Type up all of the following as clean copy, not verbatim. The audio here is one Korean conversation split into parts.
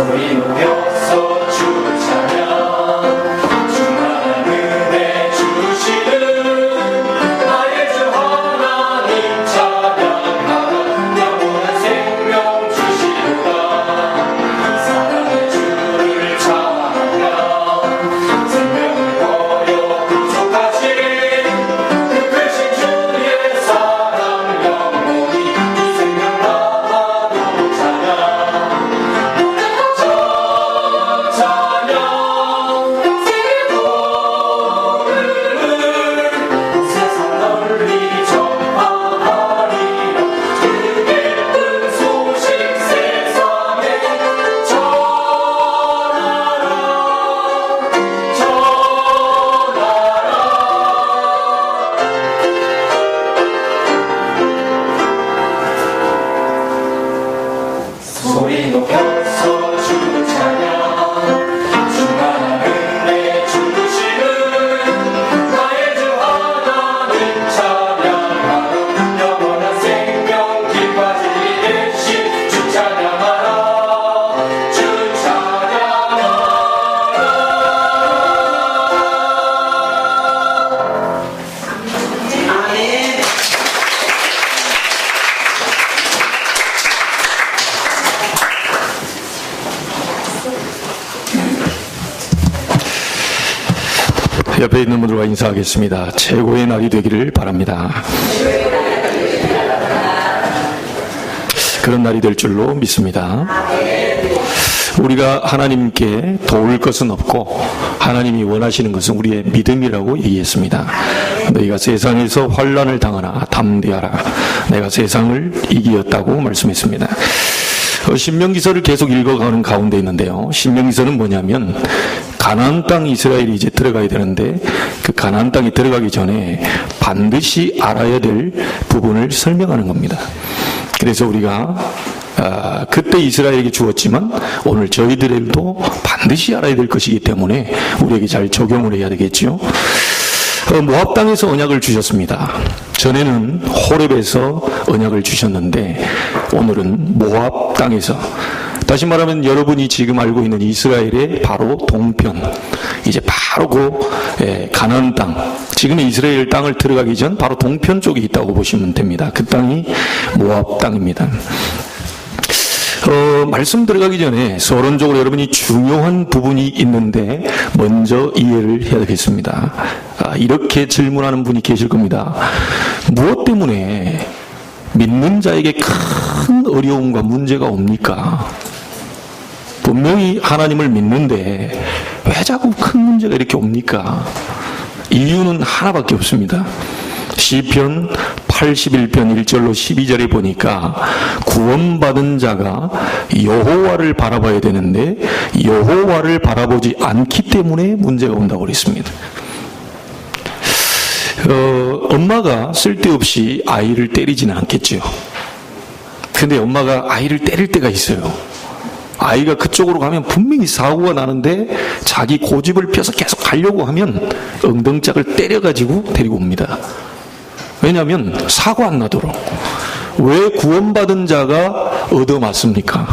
소리 높여서 주를 찬양 주만한 은혜 주시는 나의 주 하나님 찬양하라 영원한 생명 주시리라 사랑의 주를 찬양 생명을 버려 구속하신 그 크신 주의 사랑 영원히 이 생명 나가도 찬양 세상 널리 전파하리라 그 기쁜 소식 세상에 전하라 소리 높여서 주 찬양 주만한 은혜 주시는 나의 주 하나님 찬양하라 영원한 생명 길까지 이르신 주 찬양하라 주 찬양하라 아멘. 옆에 있는 분들과 인사하겠습니다. 최고의 날이 되기를 바랍니다. 그런 날이 될 줄로 믿습니다. 우리가 하나님께 도울 것은 없고 하나님이 원하시는 것은 우리의 믿음이라고 얘기했습니다. 너희가 세상에서 환난을 당하나 담대하라. 내가 세상을 이기었다고 말씀했습니다. 신명기서를 계속 읽어가는 가운데 있는데요. 신명기서는 뭐냐면 가나안 땅 이스라엘이 이제 들어가야 되는데 그 가나안 땅에 들어가기 전에 반드시 알아야 될 부분을 설명하는 겁니다. 그래서 우리가 그때 이스라엘에게 주었지만 오늘 저희들에게도 반드시 알아야 될 것이기 때문에 우리에게 잘 적용을 해야 되겠죠. 모압 땅에서 언약을 주셨습니다. 전에는 호렙에서 언약을 주셨는데 오늘은 모압 땅에서, 다시 말하면 여러분이 지금 알고 있는 이스라엘의 바로 동편, 이제 바로 그 가나안 땅, 지금의 이스라엘 땅을 들어가기 전 바로 동편 쪽에 있다고 보시면 됩니다. 그 땅이 모압 땅입니다. 말씀 들어가기 전에 서론적으로 여러분이 중요한 부분이 있는데 먼저 이해를 해야 되겠습니다. 이렇게 질문하는 분이 계실 겁니다. 무엇 때문에 믿는 자에게 큰 어려움과 문제가 옵니까? 분명히 하나님을 믿는데 왜 자꾸 큰 문제가 이렇게 옵니까? 이유는 하나밖에 없습니다. 시편 81편 1절로 12절에 보니까 구원받은 자가 여호와를 바라봐야 되는데 여호와를 바라보지 않기 때문에 문제가 온다고 그랬습니다. 엄마가 쓸데없이 아이를 때리지는 않겠죠. 근데 엄마가 아이를 때릴 때가 있어요. 아이가 그쪽으로 가면 분명히 사고가 나는데 자기 고집을 펴서 계속 가려고 하면 엉덩짝을 때려가지고 데리고 옵니다. 왜냐하면 사고 안 나도록. 왜 구원받은 자가 얻어맞습니까?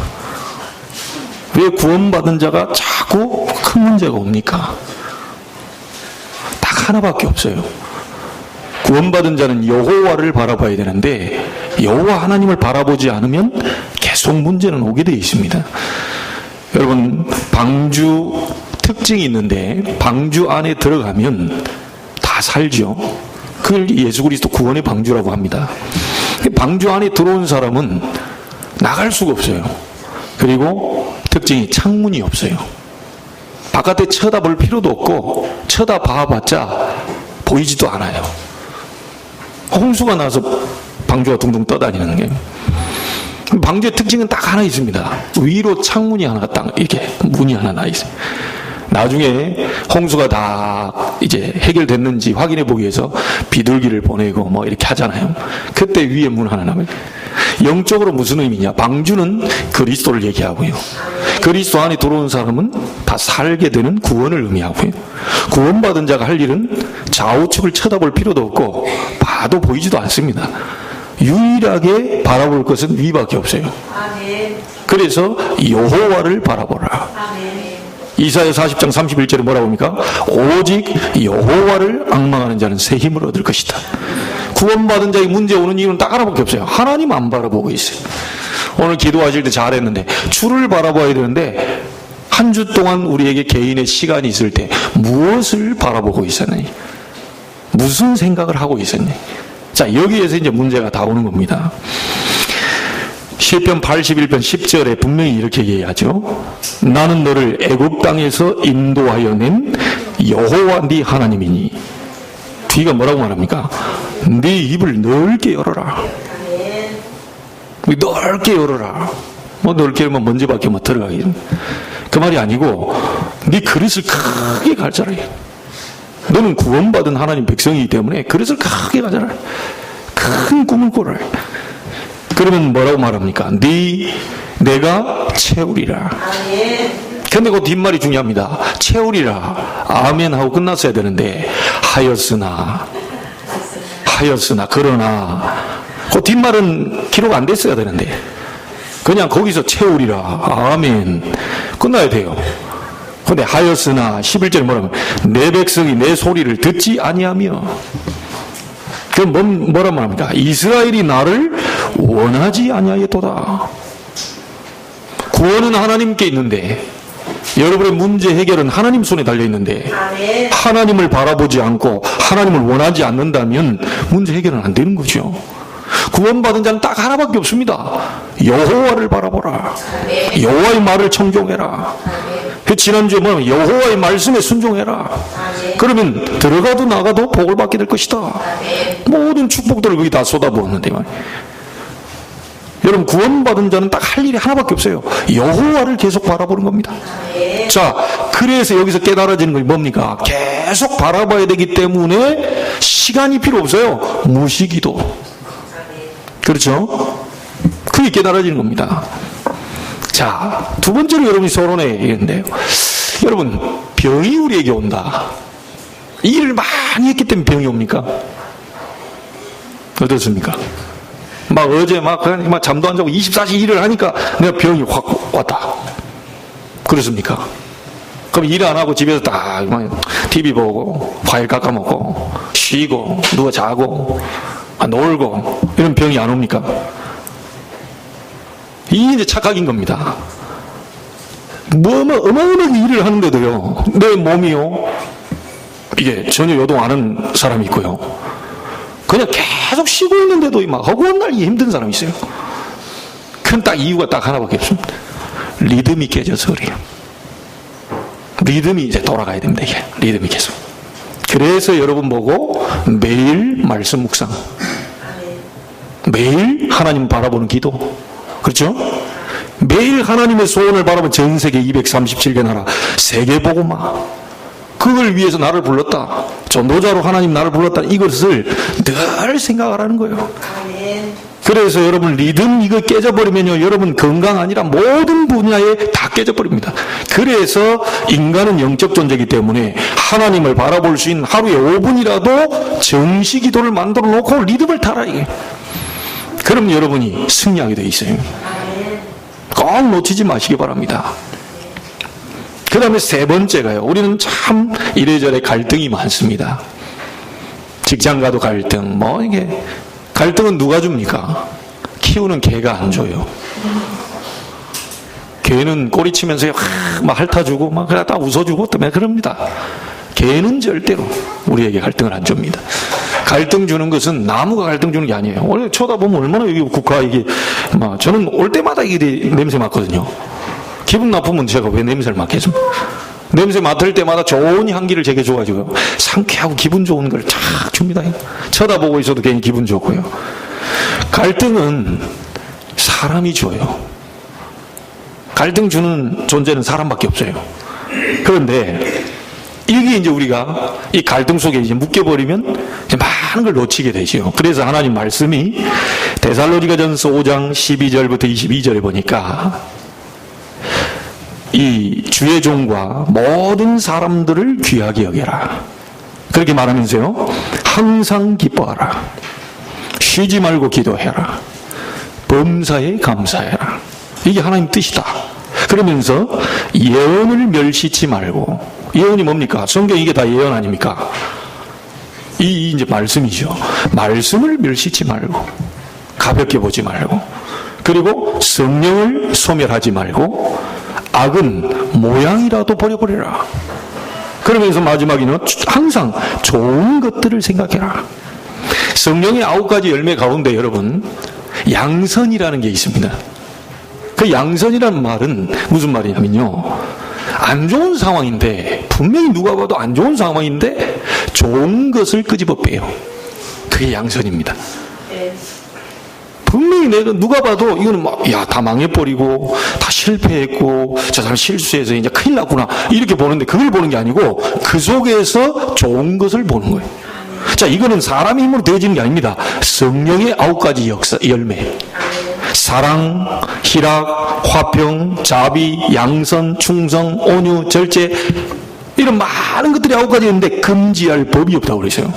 왜 구원받은 자가 자꾸 큰 문제가 옵니까? 딱 하나밖에 없어요. 구원받은 자는 여호와를 바라봐야 되는데 여호와 하나님을 바라보지 않으면 계속 문제는 오게 되어 있습니다. 여러분, 방주 특징이 있는데 방주 안에 들어가면 다 살죠. 그걸 예수 그리스도 구원의 방주라고 합니다. 방주 안에 들어온 사람은 나갈 수가 없어요. 그리고 특징이 창문이 없어요. 바깥에 쳐다볼 필요도 없고 쳐다봐봤자 보이지도 않아요. 홍수가 나서 방주가 둥둥 떠다니는 게. 방주의 특징은 딱 하나 있습니다. 위로 창문이 하나 딱 이렇게 문이 하나 나 있어요. 나중에 홍수가 다 이제 해결됐는지 확인해 보기 위해서 비둘기를 보내고 뭐 이렇게 하잖아요. 그때 위에 문 하나 남아요. 영적으로 무슨 의미냐? 방주는 그리스도를 얘기하고요. 그리스도 안에 들어온 사람은 다 살게 되는 구원을 의미하고요. 구원받은 자가 할 일은 좌우측을 쳐다볼 필요도 없고 봐도 보이지도 않습니다. 유일하게 바라볼 것은 위밖에 없어요. 그래서 여호와를 바라보라. 이사야 40장 31절에 뭐라고 합니까? 오직 여호와를 앙망하는 자는 새 힘을 얻을 것이다. 구원받은 자의 문제 오는 이유는 딱 하나밖에 없어요. 하나님 안 바라보고 있어요. 오늘 기도하실 때 잘했는데 주를 바라봐야 되는데 한 주 동안 우리에게 개인의 시간이 있을 때 무엇을 바라보고 있었느냐? 무슨 생각을 하고 있었느냐? 자, 여기에서 이제 문제가 다 오는 겁니다. 시편 81편 10절에 분명히 이렇게 얘기하죠. 나는 너를 애굽 땅에서 인도하여 낸 여호와 네 하나님이니. 뒤가 뭐라고 말합니까? 네 입을 넓게 열어라. 넓게 열어라. 뭐 넓게 열면 먼지밖에 못 들어가기. 그 말이 아니고 네 그릇을 크게 가져라. 너는 구원받은 하나님 백성이기 때문에 그릇을 크게 가져라. 큰 꿈을 꿔라. 그러면 뭐라고 말합니까? 내가 채우리라. 근데 그 뒷말이 중요합니다. 채우리라. 아멘 하고 끝났어야 되는데 하였으나 그러나 그 뒷말은 기록 안 됐어야 되는데 그냥 거기서 채우리라. 아멘. 끝나야 돼요. 근데 하였으나 11절에 뭐라면 내 백성이 내 소리를 듣지 아니하며. 그럼 뭐라 말합니까? 이스라엘이 나를 원하지 아니하였도다. 구원은 하나님께 있는데 여러분의 문제 해결은 하나님 손에 달려 있는데 하나님을 바라보지 않고 하나님을 원하지 않는다면 문제 해결은 안 되는 거죠. 구원받은 자는 딱 하나밖에 없습니다. 여호와를 바라보라. 여호와의 말을 청종해라. 그 지난주에 뭐냐면 여호와의 말씀에 순종해라. 그러면 들어가도 나가도 복을 받게 될 것이다. 모든 축복들을 거기 다 쏟아부었는데 여러분 구원받은 자는 딱 할 일이 하나밖에 없어요. 여호와를 계속 바라보는 겁니다. 자, 그래서 여기서 깨달아지는 건 뭡니까? 계속 바라봐야 되기 때문에 시간이 필요 없어요. 무시기도. 그렇죠? 그게 깨달아지는 겁니다. 자, 두 번째로 여러분이 서론에 얘기했는데요. 여러분, 병이 우리에게 온다. 일을 많이 했기 때문에 병이 옵니까? 어떻습니까? 막 어제 막 잠도 안 자고 24시 일을 하니까 내가 병이 확 왔다. 그렇습니까? 그럼 일 안 하고 집에서 딱 TV 보고 과일 깎아 먹고 쉬고 누워 자고 놀고 이런 병이 안 옵니까? 이게 이제 착각인 겁니다. 어마어마하게 일을 하는데도요, 내 몸이요, 이게 전혀 요동 안 하는 사람이 있고요, 그냥 계속 쉬고 있는데도 막 허구한 날 힘든 사람이 있어요. 그건 딱 이유가 딱 하나밖에 없습니다. 리듬이 깨져서 그래요. 리듬이 이제 돌아가야 됩니다. 이게 리듬이 계속. 그래서 여러분 보고 매일 말씀 묵상, 매일 하나님 바라보는 기도, 그렇죠? 매일 하나님의 소원을 바라보면 전 세계 237개 나라 세계 복음화, 그걸 위해서 나를 불렀다, 전도자로 하나님 나를 불렀다, 이것을 늘 생각하라는 거예요. 그래서 여러분 리듬 이거 깨져버리면요, 여러분 건강 아니라 모든 분야에 다 깨져버립니다. 그래서 인간은 영적 존재이기 때문에 하나님을 바라볼 수 있는 하루에 5분이라도 정시 기도를 만들어 놓고 리듬을 타라, 이게. 그럼 여러분이 승리하게 돼 있어요. 꼭 놓치지 마시기 바랍니다. 그 다음에 세 번째가요, 우리는 참 이래저래 갈등이 많습니다. 직장 가도 갈등, 이게 갈등은 누가 줍니까? 키우는 개가 안 줘요. 개는 꼬리치면서 막 핥아주고 막 그러다 웃어주고 때문에 그럽니다. 개는 절대로 우리에게 갈등을 안 줍니다. 갈등 주는 것은 나무가 갈등 주는 게 아니에요. 원래 쳐다보면 얼마나 여기 국화 이게 저는 올 때마다 이게 냄새 맡거든요. 기분 나쁘면 제가 왜 냄새를 맡겠습니까? 냄새 맡을 때마다 좋은 향기를 제게 줘가지고 상쾌하고 기분 좋은 걸 쫙 줍니다. 쳐다보고 있어도 괜히 기분 좋고요. 갈등은 사람이 줘요. 갈등 주는 존재는 사람밖에 없어요. 그런데 이게 이제 우리가 이 갈등 속에 이제 묶여버리면 이제 많은 걸 놓치게 되죠. 그래서 하나님 말씀이 데살로니가전서 5장 12절부터 22절에 보니까 이 주의 종과 모든 사람들을 귀하게 여겨라. 그렇게 말하면서요, 항상 기뻐하라. 쉬지 말고 기도해라. 범사에 감사해라. 이게 하나님 뜻이다. 그러면서 예언을 멸시치 말고, 예언이 뭡니까? 성경 이게 다 예언 아닙니까? 이 이제 말씀이죠. 말씀을 멸시치 말고, 가볍게 보지 말고, 그리고 성령을 소멸하지 말고, 악은 모양이라도 버려버려라. 그러면서 마지막에는 항상 좋은 것들을 생각해라. 성령의 9가지 열매 가운데 여러분, 양선이라는 게 있습니다. 그 양선이라는 말은 무슨 말이냐면요, 안 좋은 상황인데, 분명히 누가 봐도 안 좋은 상황인데 좋은 것을 끄집어 빼요. 그게 양선입니다. 분명히 내가 누가 봐도 이거는 막, 야, 다 망해버리고 다 실패했고 저 사람 실수해서 이제 큰일 났구나 이렇게 보는데, 그걸 보는 게 아니고 그 속에서 좋은 것을 보는 거예요. 자, 이거는 사람의 힘으로 되어지는 게 아닙니다. 성령의 9가지 열매. 사랑, 희락, 화평, 자비, 양선, 충성, 온유, 절제, 이런 많은 것들이 9가지 있는데 금지할 법이 없다고 그러세요.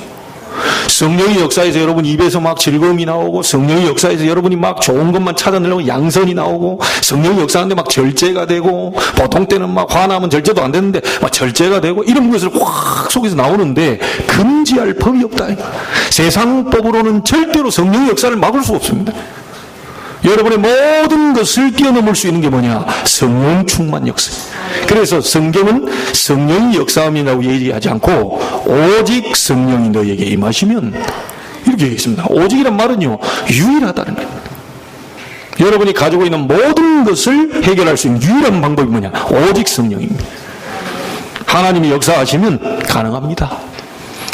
성령의 역사에서 여러분 입에서 막 즐거움이 나오고, 성령의 역사에서 여러분이 막 좋은 것만 찾아내려고 양선이 나오고, 성령의 역사하는데 막 절제가 되고, 보통 때는 막 화나면 절제도 안 되는데 막 절제가 되고, 이런 것을 확 속에서 나오는데 금지할 법이 없다. 세상 법으로는 절대로 성령의 역사를 막을 수 없습니다. 여러분의 모든 것을 뛰어넘을 수 있는 게 뭐냐? 성령 충만 역사. 그래서 성경은 성령이 역사함이라고 얘기하지 않고 오직 성령이 너에게 임하시면 이렇게 얘기했습니다. 오직이란 말은요, 유일하다는 거예요. 여러분이 가지고 있는 모든 것을 해결할 수 있는 유일한 방법이 뭐냐? 오직 성령입니다. 하나님이 역사하시면 가능합니다.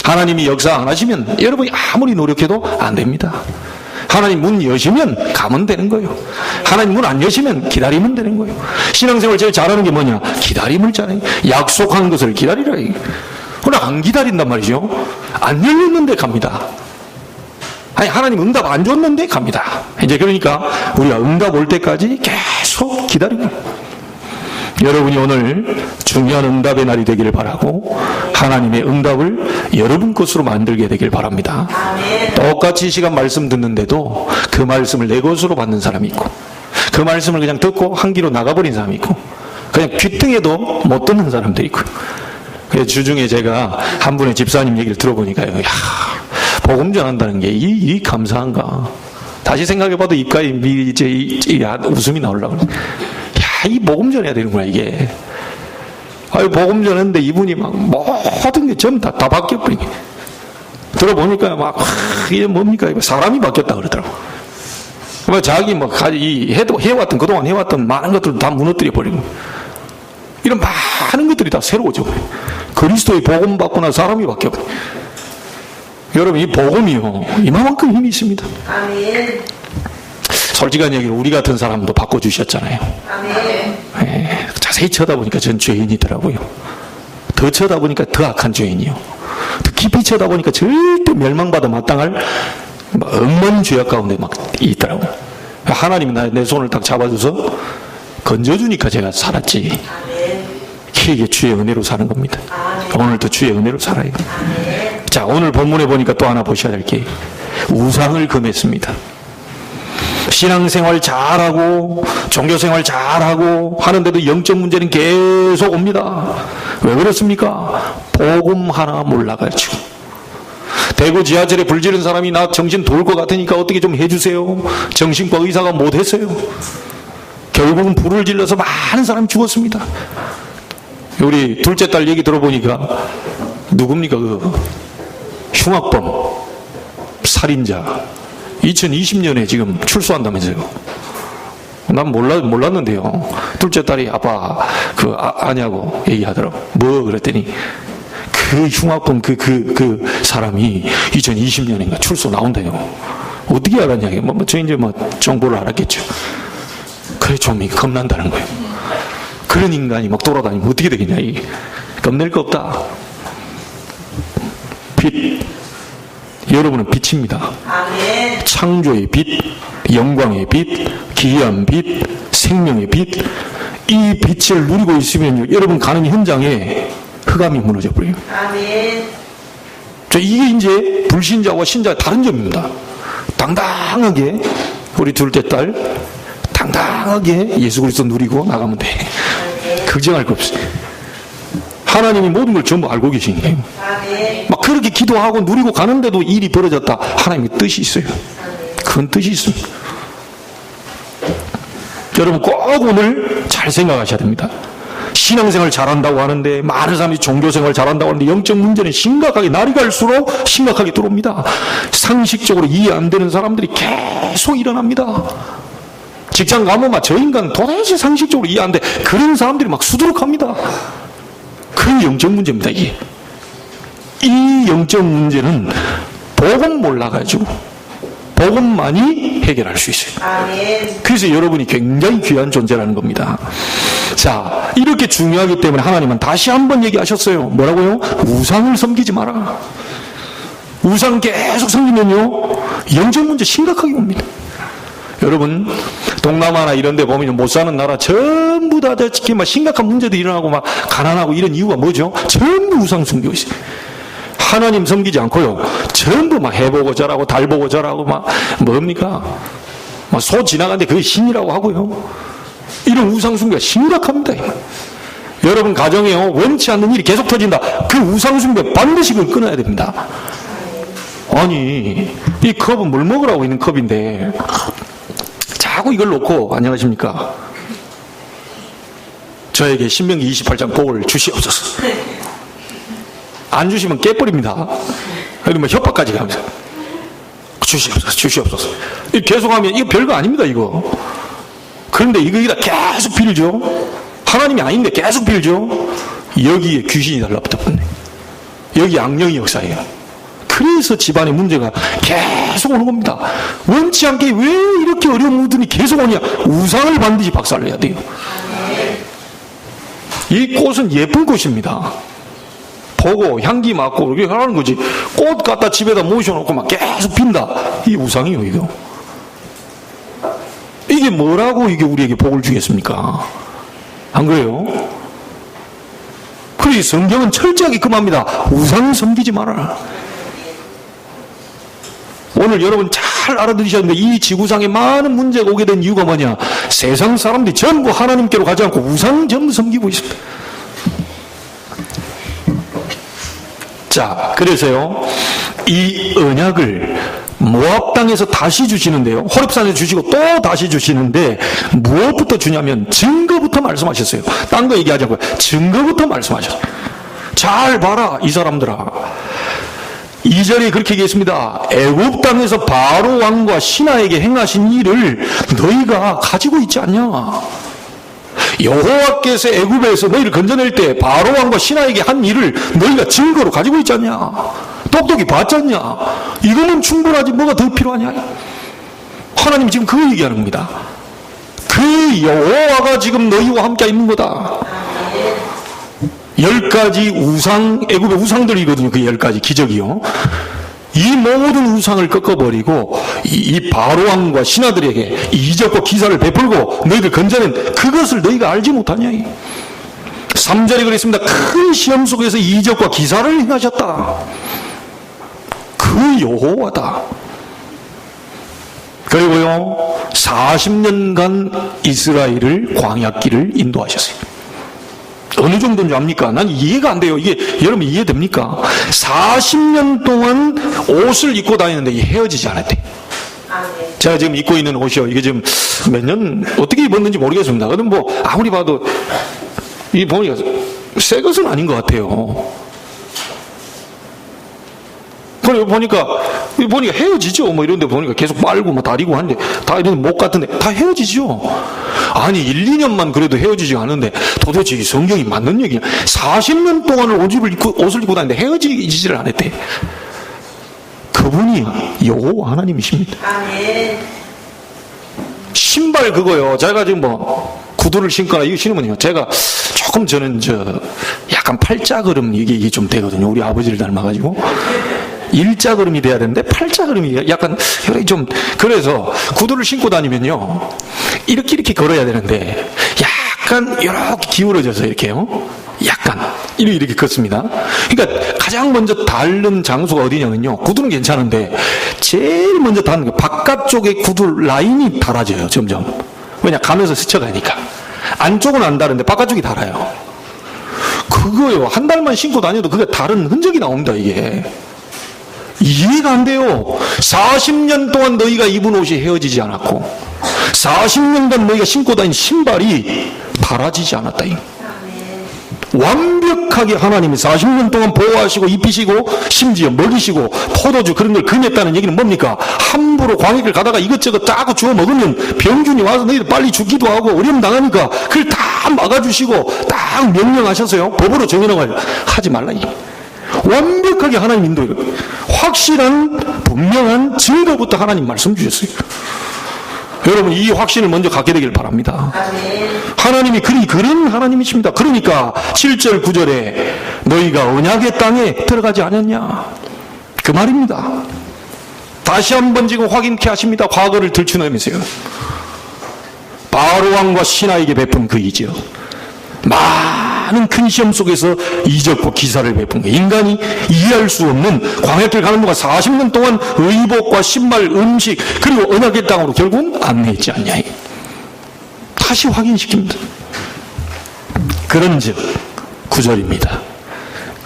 하나님이 역사 안 하시면 여러분이 아무리 노력해도 안 됩니다. 하나님 문 여시면 가면 되는 거예요. 하나님 문 안 여시면 기다리면 되는 거예요. 신앙생활 제일 잘하는 게 뭐냐? 기다림을 잘해요. 약속한 것을 기다리라. 그러나 안 기다린단 말이죠. 안 열렸는데 갑니다. 아니, 하나님 응답 안 줬는데 갑니다. 이제 그러니까 우리가 응답 올 때까지 계속 기다리고, 여러분이 오늘 중요한 응답의 날이 되기를 바라고, 하나님의 응답을 여러분 것으로 만들게 되길 바랍니다. 똑같이 이 시간 말씀 듣는데도 그 말씀을 내 것으로 받는 사람이 있고, 그 말씀을 그냥 듣고 한 길로 나가버린 사람이 있고, 그냥 귀등에도 못 듣는 사람들이 있고. 그래서 주중에 제가 한 분의 집사님 얘기를 들어보니까요, 야, 복음 전한다는 게 이 감사한가. 다시 생각해봐도 입가에 웃음이 나오려고. 이 복음 전해야 되는구나, 이게. 아유, 복음 전했는데 이분이 막 모든 게 전부 다 바뀌어버리게. 들어보니까 막, 이게 뭡니까? 사람이 바뀌었다 그러더라고. 자기 뭐, 해왔던, 그동안 해왔던 많은 것들도 다 무너뜨려 버리고. 이런 많은 것들이 다 새로워져 버려. 그리스도의 복음 받고 나 사람이 바뀌어버려. 여러분, 이 복음이요, 이만큼 힘이 있습니다. 아멘. 솔직한 얘기로 우리 같은 사람도 바꿔주셨잖아요. 아멘. 자세히 쳐다보니까 전 죄인이더라고요. 더 쳐다보니까 더 악한 죄인이요. 더 깊이 쳐다보니까 절대 멸망받아 마땅할 엄한 죄악 가운데 막 있더라고요. 하나님이 내 손을 딱 잡아줘서 건져주니까 제가 살았지. 이게 주의 은혜로 사는 겁니다. 오늘도 주의 은혜로 살아요. 자, 오늘 본문에 보니까 또 하나 보셔야 될 게, 우상을 금했습니다. 신앙생활 잘하고 종교생활 잘하고 하는데도 영적 문제는 계속 옵니다. 왜 그렇습니까? 복음 하나 몰라가지고. 대구 지하철에 불 지른 사람이 나 정신 돌 것 같으니까 어떻게 좀 해주세요. 정신과 의사가 못했어요. 결국은 불을 질러서 많은 사람이 죽었습니다. 우리 둘째 딸 얘기 들어보니까 누굽니까? 그 흉악범 살인자 2020년에 지금 출소한다면서요. 난 몰랐는데요. 둘째 딸이 아빠 아냐고 얘기하더라고. 뭐 그랬더니 그 흉악범 그 사람이 2020년인가 출소 나온대요. 어떻게 알았냐? 저 이제 정보를 알았겠죠. 그래 좀 겁난다는 거예요. 그런 인간이 막 돌아다니면 어떻게 되겠냐? 이게 겁낼 거 없다. 빛. 여러분은 빛입니다. 아멘. 창조의 빛, 영광의 빛, 기이한 빛, 생명의 빛. 이 빛을 누리고 있으면 여러분 가는 현장에 흑암이 무너져 버려요. 아멘. 이게 이제 불신자와 신자의 다른 점입니다. 당당하게 우리 둘째 딸 당당하게 예수 그리스도 누리고 나가면 돼. 걱정할 거 없어요. 하나님이 모든 걸 전부 알고 계신 거예요. 아멘. 막 그렇게 기도하고 누리고 가는데도 일이 벌어졌다. 하나님의 뜻이 있어요. 큰 뜻이 있습니다. 여러분 꼭 오늘 잘 생각하셔야 됩니다. 신앙생활 잘한다고 하는데, 많은 사람이 종교생활 잘한다고 하는데 영적 문제는 심각하게, 날이 갈수록 심각하게 들어옵니다. 상식적으로 이해 안 되는 사람들이 계속 일어납니다. 직장 가면 막 저 인간 도대체 상식적으로 이해 안 돼, 그런 사람들이 막 수두룩합니다. 그 영적 문제입니다. 이게 이 영적 문제는 복음 몰라가지고 복음만이 해결할 수 있어요. 아멘. 그래서 여러분이 굉장히 귀한 존재라는 겁니다. 자, 이렇게 중요하기 때문에 하나님은 다시 한번 얘기하셨어요. 뭐라고요? 우상을 섬기지 마라. 우상 계속 섬기면요, 영적 문제 심각하게 옵니다. 여러분, 동남아나 이런 데 보면 못 사는 나라 전부 다 특히 막 심각한 문제도 일어나고 막 가난하고 이런 이유가 뭐죠? 전부 우상 섬기고 있어요. 하나님 섬기지 않고요, 전부 막 해 보고 저라고 달 보고 저라고 막 뭡니까? 막 소 지나가는데 그게 신이라고 하고요. 이런 우상 숭배가 심각합니다. 여러분 가정에요, 원치 않는 일이 계속 터진다. 그 우상 숭배 반드시 그걸 끊어야 됩니다. 아니, 이 컵은 물 먹으라고 있는 컵인데 자꾸 이걸 놓고, 안녕하십니까, 저에게 신명기 28장 복을 주시옵소서. 안 주시면 깨버립니다. 그리고 뭐 협박까지 가면서 주시옵소서, 주시옵소서. 계속하면 이거 별거 아닙니다, 이거. 그런데 이거기다 계속 빌죠. 하나님이 아닌데 계속 빌죠. 여기에 귀신이 달라붙었네. 여기 악령이 역사해요. 그래서 집안의 문제가 계속 오는 겁니다. 원치 않게 왜 이렇게 어려운 문들이 계속 오냐? 우상을 반드시 박살내야 돼요. 이 꽃은 예쁜 꽃입니다. 보고 향기 맡고 이렇게 하라는 거지. 꽃 갖다 집에다 모셔놓고 막 계속 핀다. 이게 우상이에요, 이거. 이게 뭐라고 이게 우리에게 복을 주겠습니까? 안 그래요? 그래서 성경은 철저하게 금합니다. 우상 섬기지 말아라. 오늘 여러분 잘 알아들으셨는데, 이 지구상에 많은 문제가 오게 된 이유가 뭐냐? 세상 사람들이 전부 하나님께로 가지 않고 우상 전부 섬기고 있습니다. 자, 그래서요, 이 언약을 모압 땅에서 다시 주시는데요, 호렙산에서 주시고 또 다시 주시는데, 무엇부터 주냐면 증거부터 말씀하셨어요. 딴 거 얘기하지 않고요, 증거부터 말씀하셨어요. 잘 봐라 이 사람들아. 2절에 그렇게 얘기했습니다. 애굽 땅에서 바로 왕과 신하에게 행하신 일을 너희가 가지고 있지 않냐? 여호와께서 애굽에서 너희를 건져낼 때 바로 왕과 신하에게 한 일을 너희가 증거로 가지고 있지 않냐? 똑똑히 봤지 않냐? 이거는 충분하지 뭐가 더 필요하냐? 하나님이 지금 그거 얘기하는 겁니다. 그 여호와가 지금 너희와 함께 있는 거다. 10가지 우상, 애굽의 우상들이거든요. 그 10가지 기적이요. 이 모든 우상을 꺾어버리고 이 바로왕과 신하들에게 이적과 기사를 베풀고 너희들 건져낸 그것을 너희가 알지 못하냐. 3절에 그랬습니다. 큰 시험 속에서 이적과 기사를 행하셨다. 그 여호와다. 그리고요, 40년간 이스라엘을 광야길을 인도하셨어요. 어느 정도인지 압니까? 난 이해가 안 돼요. 이게 여러분 이해됩니까? 40년 동안 옷을 입고 다니는데 헤어지지 않았대. 제가 지금 입고 있는 옷이요, 이게 지금 몇 년 어떻게 입었는지 모르겠습니다. 그럼 뭐 아무리 봐도 이 보니까 새 것은 아닌 것 같아요. 그리고 보니까 헤어지죠. 뭐 이런데 보니까 계속 빨고 뭐 다리고 하는데 다 이런 목 같은데 다 헤어지죠. 아니 1, 2년만 그래도 헤어지지 않은데 도대체 이 성경이 맞는 얘기냐? 40년 동안을 옷을 입고 다니는데 헤어지지를 않았대. 그분이 여호와 하나님이십니다. 아멘. 신발 그거요. 제가 지금 뭐 구두를 신거나 이거 신으면요, 제가 조금 저는 약간 팔자걸음 이게 좀 되거든요. 우리 아버지를 닮아가지고. 일자걸음이 돼야 되는데 팔자걸음이 약간 좀, 그래서 구두를 신고 다니면요, 이렇게 걸어야 되는데 약간 이렇게 기울어져서 이렇게요, 약간 이렇게 걷습니다. 그러니까 가장 먼저 닳는 장소가 어디냐면요, 구두는 괜찮은데 제일 먼저 닳는 게 바깥쪽에 구두 라인이 닳아져요. 점점. 왜냐, 가면서 스쳐가니까. 안쪽은 안 다른데 바깥쪽이 달아요. 그거요, 한 달만 신고 다녀도 그게 다른 흔적이 나옵니다, 이게. 이해가 안 돼요. 40년 동안 너희가 입은 옷이 헤어지지 않았고 40년간 너희가 신고 다닌 신발이 바라지지 않았다. 완벽하게 하나님이 40년 동안 보호하시고 입히시고 심지어 먹이시고 포도주 그런 걸 금했다는 얘기는 뭡니까? 함부로 광야길 가다가 이것저것 짜고 주워 먹으면 병균이 와서 너희들 빨리 죽기도 하고 어려움 당하니까 그걸 다 막아주시고 딱 명령하셔서요, 법으로 정해놓은 걸 하지 말라. 완벽하게 하나님 인도해요. 확실한 분명한 증거부터 하나님 말씀 주셨어요. 여러분, 이 확신을 먼저 갖게 되길 바랍니다. 하나님이 그런 하나님이십니다. 그러니까 7절 9절에 너희가 언약의 땅에 들어가지 않았냐, 그 말입니다. 다시 한번 지금 확인케 하십니다. 과거를 들추내면서요. 바로 왕과 신하에게 베푼 그 이적, 많은 큰 시험 속에서 이적과 기사를 베푼 거, 인간이 이해할 수 없는 광야길 가는 동안 40년 동안 의복과 신발, 음식, 그리고 언약의 땅으로 결국은 안내했지 않냐. 다시 확인시킵니다. 그런즉 9절입니다.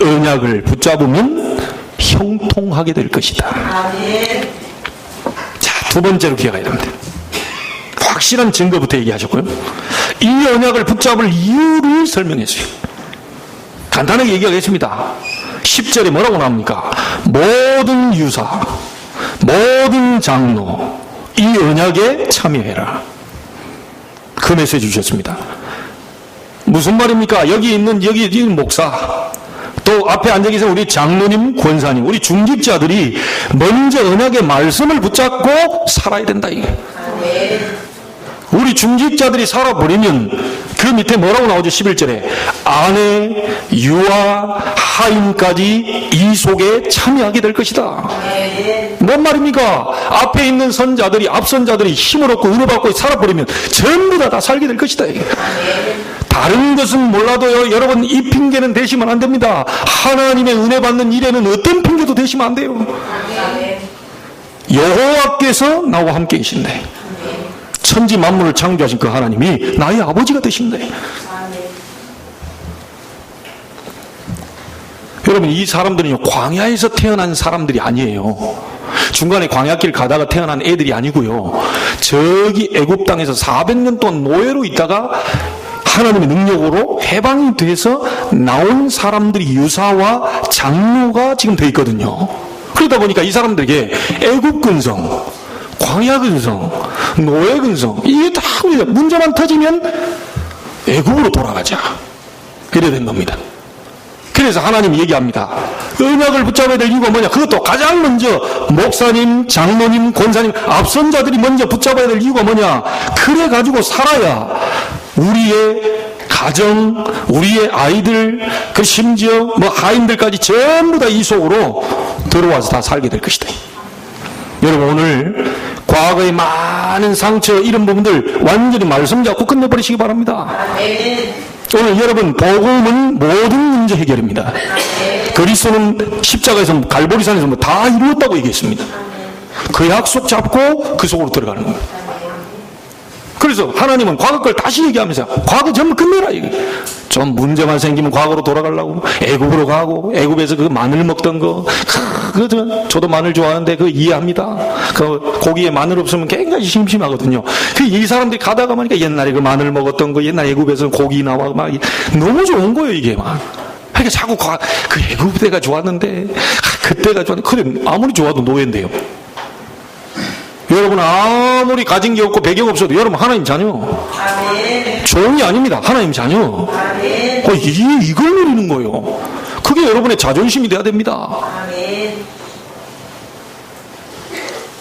언약을 붙잡으면 형통하게 될 것이다. 자, 두 번째로 기억해야 됩니다. 확실한 증거부터 얘기하셨고요. 이 언약을 붙잡을 이유를 설명했어요. 간단하게 얘기하겠습니다. 10절에 뭐라고 나옵니까? 모든 유사, 모든 장로, 이 언약에 참여해라. 그 메시지 주셨습니다. 무슨 말입니까? 여기 있는 목사, 또 앞에 앉아 계신 우리 장로님, 권사님, 우리 중직자들이 먼저 언약의 말씀을 붙잡고 살아야 된다. 이게. 우리 중직자들이 살아버리면 그 밑에 뭐라고 나오죠? 11절에 아내, 유아, 하인까지 이 속에 참여하게 될 것이다. 뭔 말입니까? 앞에 있는 선자들이, 앞선자들이 힘을 얻고 은혜 받고 살아버리면 전부 다 살게 될 것이다. 다른 것은 몰라도요, 여러분, 이 핑계는 대시면 안 됩니다. 하나님의 은혜 받는 일에는 어떤 핑계도 대시면 안 돼요. 여호와께서 나와 함께 계신데, 천지 만물을 창조하신 그 하나님이 나의 아버지가 되신데, 여러분, 이 사람들은요, 광야에서 태어난 사람들이 아니에요. 중간에 광야길 가다가 태어난 애들이 아니고요, 저기 애굽 땅에서 400년 동안 노예로 있다가 하나님의 능력으로 해방이 돼서 나온 사람들이 유사와 장로가 지금 돼 있거든요. 그러다 보니까 이 사람들에게 애굽 근성, 광야 근성, 노예 근성, 이게 다 문제만 터지면 애굽으로 돌아가자, 이래 된 겁니다. 그래서 하나님이 얘기합니다. 언약을 붙잡아야 될 이유가 뭐냐? 그것도 가장 먼저 목사님, 장로님, 권사님, 앞선자들이 먼저 붙잡아야 될 이유가 뭐냐? 그래 가지고 살아야 우리의 가정, 우리의 아이들, 그 심지어 뭐 하인들까지 전부 다 이 속으로 들어와서 다 살게 될 것이다. 여러분, 오늘 과거의 많은 상처, 이런 부분들 완전히 말씀 잡고 끝내버리시기 바랍니다. 오늘 여러분, 복음은 모든 문제 해결입니다. 그리스도는 십자가에서, 갈보리산에서 다 이루었다고 얘기했습니다. 그 약속 잡고 그 속으로 들어가는 겁니다. 그래서 하나님은 과거 걸 다시 얘기하면서 과거 전부 끝내라. 좀 문제만 생기면 과거로 돌아가려고 애굽으로 가고, 애굽에서 그 마늘 먹던 거, 저도 마늘 좋아하는데 그거 이해합니다. 그 고기에 마늘 없으면 굉장히 심심하거든요. 이 사람들이 가다가 보니까 옛날에 그 마늘 먹었던 거, 옛날 애굽에서 고기 나와 막 너무 좋은 거예요, 이게 막. 그러니까 자꾸 그 애굽 때가 좋았는데, 그때가 좋았는데, 그래 아무리 좋아도 노예인데요. 여러분, 아무리 가진 게 없고 배경 없어도 여러분 하나님 자녀. 아멘. 종이 아닙니다. 하나님 자녀. 아멘. 이걸 누리는 거예요. 그게 여러분의 자존심이 돼야 됩니다. 아멘.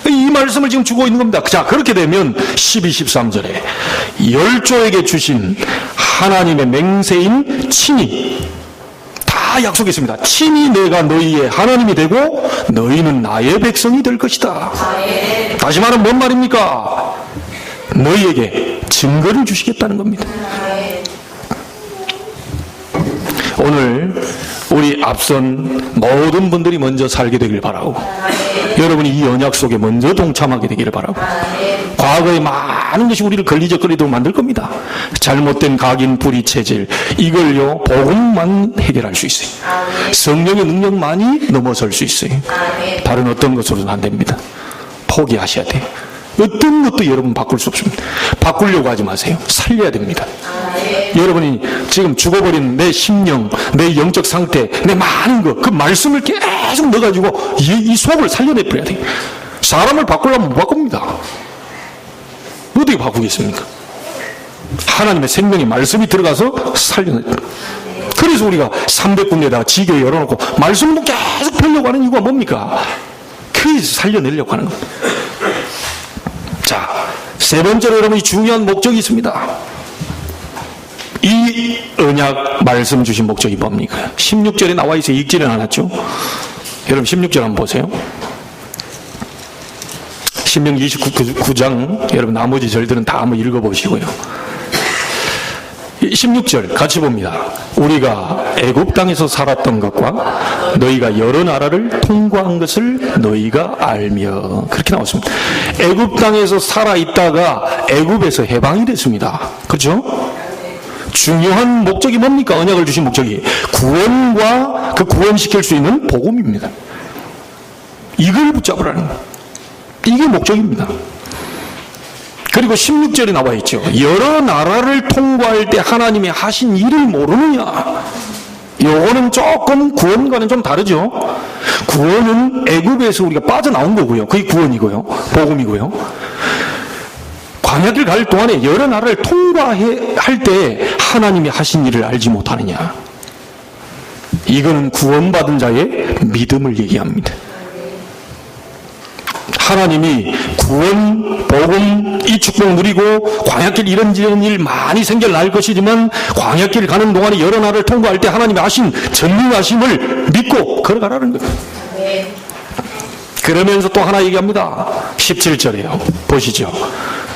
이 말씀을 지금 주고 있는 겁니다. 자, 그렇게 되면 12, 13절에 열조에게 주신 하나님의 맹세인 친히 다 약속했습니다. 친히 내가 너희의 하나님이 되고 너희는 나의 백성이 될 것이다. 다시 말하면 뭔 말입니까? 너희에게 증거를 주시겠다는 겁니다. 오늘 우리 앞선 모든 분들이 먼저 살게 되길 바라고, 여러분이 이 언약 속에 먼저 동참하게 되기를 바라고, 과거에 많은 것이 우리를 걸리적거리도록 만들 겁니다. 잘못된 각인, 불의, 체질, 이걸요 복음만 해결할 수 있어요. 성령의 능력만이 넘어설 수 있어요. 다른 어떤 것으로는 안 됩니다. 포기하셔야 돼요. 어떤 것도 여러분 바꿀 수 없습니다. 바꾸려고 하지 마세요. 살려야 됩니다. 여러분이 지금 죽어버린 내 심령, 내 영적 상태, 내 많은 것, 그 말씀을 계속 넣어가지고 이 속을 살려내버려야 돼요. 사람을 바꾸려면 못 바꿉니다. 어떻게 바꾸겠습니까? 하나님의 생명의 말씀이 들어가서 살려내. 그래서 우리가 300군데다가 지교에 열어놓고 말씀도 계속 펴려고 하는 이유가 뭡니까? 그래서 살려내려고 하는 겁니다. 자, 세 번째로 여러분이 중요한 목적이 있습니다. 이 언약 말씀 주신 목적이 뭡니까? 16절에 나와 있어요. 읽지는 않았죠? 여러분 16절 한번 보세요. 신명기 29장, 여러분 나머지 절들은 다 한번 읽어보시고요. 16절 같이 봅니다. 우리가 애굽 땅에서 살았던 것과 너희가 여러 나라를 통과한 것을 너희가 알며, 그렇게 나왔습니다. 애굽 땅에서 살아있다가 애굽에서 해방이 됐습니다. 그렇죠? 중요한 목적이 뭡니까? 언약을 주신 목적이 구원과 그 구원시킬 수 있는 복음입니다. 이걸 붙잡으라는 거예요. 이게 목적입니다. 그리고 16절에 나와 있죠. 여러 나라를 통과할 때 하나님이 하신 일을 모르느냐. 요거는 조금 구원과는 좀 다르죠. 구원은 애굽에서 우리가 빠져나온 거고요. 그게 구원이고요. 복음이고요. 광야길 갈 동안에 여러 나라를 통과할 때 하나님이 하신 일을 알지 못하느냐. 이거는 구원받은 자의 믿음을 얘기합니다. 하나님이 구원, 복음, 이 축복 누리고 광야길 이런 일 많이 생겨날 것이지만 광야길 가는 동안에 여러 나라를 통과할 때 하나님이 하신 전능하심을 믿고 걸어가라는 거예요. 그러면서 또 하나 얘기합니다. 17절이에요. 보시죠.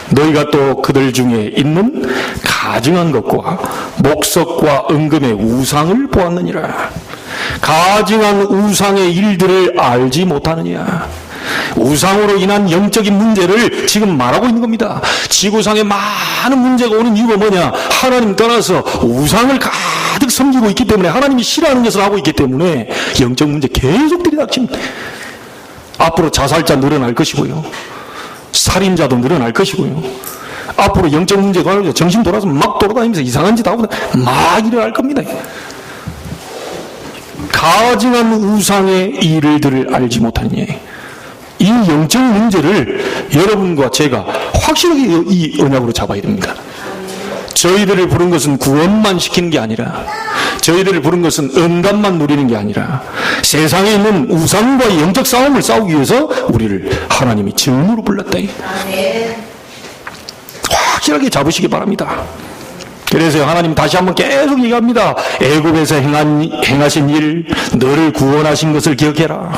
너희가 또 그들 중에 있는 가증한 것과 목석과 은금의 우상을 보았느니라. 가증한 우상의 일들을 알지 못하느냐. 우상으로 인한 영적인 문제를 지금 말하고 있는 겁니다. 지구상에 많은 문제가 오는 이유가 뭐냐? 하나님 떠나서 우상을 가득 섬기고 있기 때문에, 하나님이 싫어하는 것을 하고 있기 때문에 영적 문제 계속 들이닥칩니다. 앞으로 자살자 늘어날 것이고요, 살인자도 늘어날 것이고요, 앞으로 영적 문제가 아니라 정신 돌아서 막 돌아다니면서 이상한 짓 하고 막 일어날 겁니다. 가증한 우상의 일들을 알지 못하느냐. 이 영적 문제를 여러분과 제가 확실하게 이 언약으로 잡아야 됩니다. 저희들을 부른 것은 구원만 시키는 게 아니라, 저희들을 부른 것은 응답만 누리는 게 아니라, 세상에 있는 우상과의 영적 싸움을 싸우기 위해서 우리를 하나님이 증으로 불렀다. 확실하게 잡으시기 바랍니다. 그래서 하나님 다시 한번 계속 얘기합니다. 애굽에서 행하신 일, 너를 구원하신 것을 기억해라.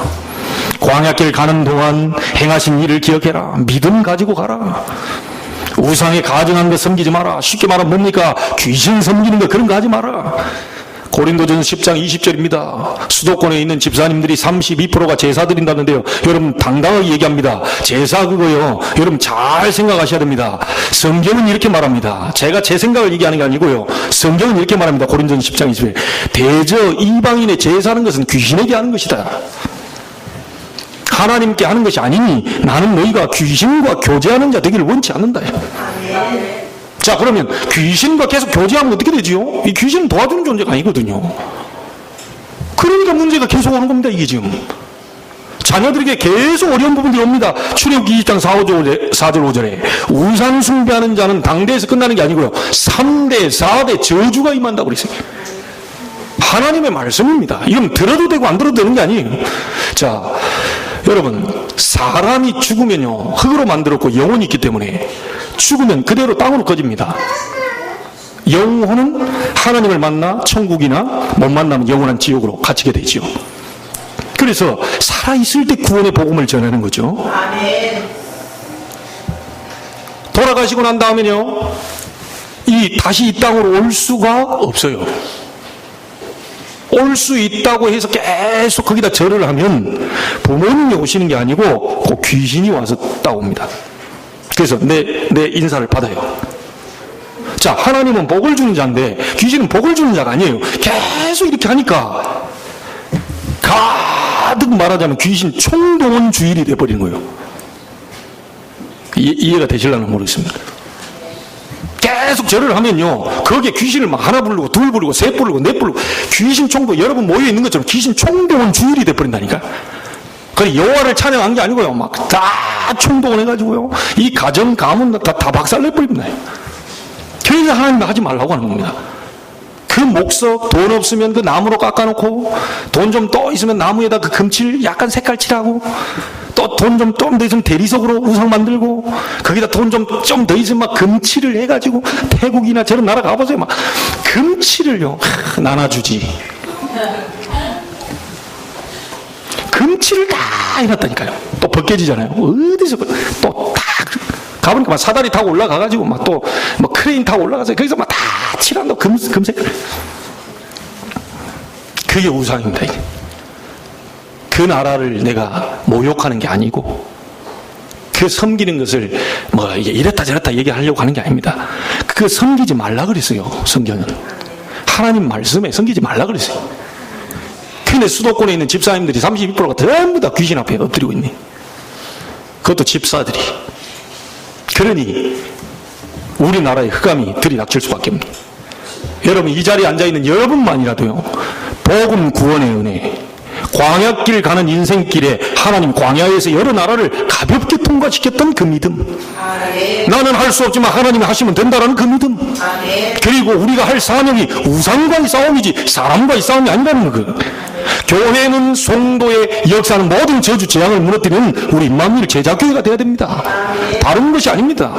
광야길 가는 동안 행하신 일을 기억해라. 믿음 가지고 가라. 우상에 가증한 것 섬기지 마라. 쉽게 말하면 뭡니까? 귀신 섬기는 거, 그런 거 하지 마라. 고린도전서 10장 20절입니다. 수도권에 있는 집사님들이 32%가 제사 드린다는데요. 여러분 당당하게 얘기합니다. 제사 그거요, 여러분 잘 생각하셔야 됩니다. 성경은 이렇게 말합니다. 제가 제 생각을 얘기하는 게 아니고요, 성경은 이렇게 말합니다. 고린도전서 10장 20절. 대저 이방인의 제사하는 것은 귀신에게 하는 것이다. 하나님께 하는 것이 아니니 나는 너희가 귀신과 교제하는 자 되기를 원치 않는다. 자, 그러면 귀신과 계속 교제하면 어떻게 되지요? 이 귀신은 도와주는 존재가 아니거든요. 그러니까 문제가 계속 오는 겁니다. 이게 지금 자녀들에게 계속 어려운 부분들이 옵니다. 출애굽기 20장 4절 5절에 우상 숭배하는 자는 당대에서 끝나는 게 아니고요, 3대 4대 저주가 임한다고 그랬어요. 하나님의 말씀입니다. 이건 들어도 되고 안 들어도 되는 게 아니에요. 자, 여러분, 사람이 죽으면요, 흙으로 만들었고 영혼이 있기 때문에 죽으면 그대로 땅으로 꺼집니다. 영혼은 하나님을 만나 천국이나 못 만나면 영원한 지옥으로 갇히게 되죠. 그래서 살아있을 때 구원의 복음을 전하는 거죠. 돌아가시고 난 다음에는요, 다시 이 땅으로 올 수가 없어요. 올 수 있다고 해서 계속 거기다 절을 하면 부모님이 오시는 게 아니고 그 귀신이 와서 따옵니다. 그래서 내 인사를 받아요. 자, 하나님은 복을 주는 자인데 귀신은 복을 주는 자가 아니에요. 계속 이렇게 하니까 가득 말하자면 귀신 총동원주일이 돼버리는 거예요. 이해가 되실려나 모르겠습니다. 계속 절을 하면요, 거기에 귀신을 막 하나 부르고 둘 부르고 셋 부르고 넷 부르고 귀신 총동, 여러분 모여 있는 것처럼 귀신 총동원주일이 돼버린다니까. 그래, 여호와를 찬양한 게 아니고요, 막 다 총동원해가지고요, 이 가정 가문 다 박살내버립니다. 그래서 하나님이 하지 말라고 하는 겁니다. 그 목석, 돈 없으면 그 나무로 깎아놓고, 돈 좀 더 있으면 나무에다 그 금칠 약간 색깔 칠하고, 또 돈 좀 더 있으면 대리석으로 우상 만들고, 거기다 돈 좀 더 있으면 막 금칠을 해가지고, 태국이나 저런 나라 가보세요. 막 금칠을요, 나눠주지. 금칠을 다 해놨다니까요. 또 벗겨지잖아요. 어디서 또 다 가보니까 막 사다리 타고 올라가가지고 막 또 뭐 크레인 타고 올라가서 거기서 막 다 칠한다. 금색. 그게 우상입니다. 이게. 그 나라를 내가 모욕하는 게 아니고, 그 섬기는 것을 뭐 이랬다 저랬다 얘기하려고 하는 게 아닙니다. 그 섬기지 말라 그랬어요. 성경은 하나님 말씀에 섬기지 말라 그랬어요. 근데 수도권에 있는 집사님들이 32%가 전부 다 귀신 앞에 엎드리고 있네. 그것도 집사들이. 그러니 우리나라의 흑암이 들이닥칠 수밖에 없네. 여러분, 이 자리에 앉아있는 여러분만이라도요, 복음 구원의 은혜, 광야길 가는 인생길에 하나님 광야에서 여러 나라를 가볍게 통과시켰던 그 믿음, 나는 할 수 없지만 하나님이 하시면 된다라는 그 믿음, 그리고 우리가 할 사명이 우상과의 싸움이지 사람과의 싸움이 아니라는 거. 교회는 성도의 역사는 모든 저주 재앙을 무너뜨리는 우리 임마누엘 제자교회가 되어야 됩니다. 다른 것이 아닙니다.